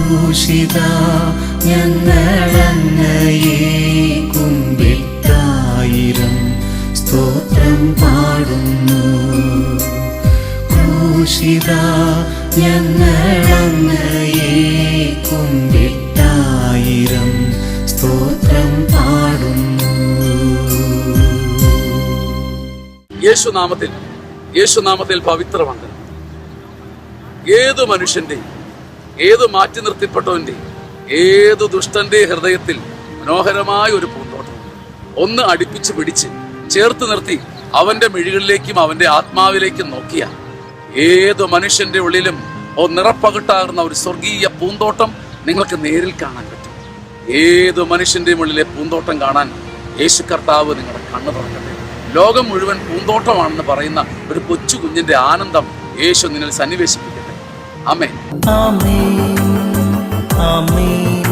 ക്രൂശിത ഞങ്ങളങ്ങയെ കുമ്പിട്ടായിരം സ്തോത്രം പാടുന്നു. ക്രൂശിത ഞങ്ങളങ്ങയെ കുമ്പിട്ടായിരം സ്തോത്രം പാടുന്നു. യേശുനാമത്തിൽ പവിത്രവന്ദനം. ഏതു മനുഷ്യന്റെ, ഏത് മാറ്റി നിർത്തിപ്പെട്ടവന്റെ, ഏത് ദുഷ്ടന്റെ ഹൃദയത്തിൽ മനോഹരമായ ഒരു പൂന്തോട്ടം ഒന്ന് അടുപ്പിച്ച് പിടിച്ച് ചേർത്ത് നിർത്തി അവന്റെ മിഴികളിലേക്കും അവന്റെ ആത്മാവിലേക്കും നോക്കിയ ഏതു മനുഷ്യന്റെ ഉള്ളിലും നിറപ്പകിട്ടാകുന്ന ഒരു സ്വർഗീയ പൂന്തോട്ടം നിങ്ങൾക്ക് നേരിൽ കാണാൻ പറ്റും. ഏതു മനുഷ്യന്റെ ഉള്ളിലെ പൂന്തോട്ടം കാണാൻ യേശു കർത്താവ് നിങ്ങളുടെ കണ്ണു തുറക്കട്ടെ. ലോകം മുഴുവൻ പൂന്തോട്ടമാണെന്ന് പറയുന്ന ഒരു കൊച്ചു കുഞ്ഞിന്റെ ആനന്ദം യേശു നിന്നിൽ സന്നിവേശിപ്പിക്കട്ടെ. ആമേൻ. ആമേൻ. ആമേൻ.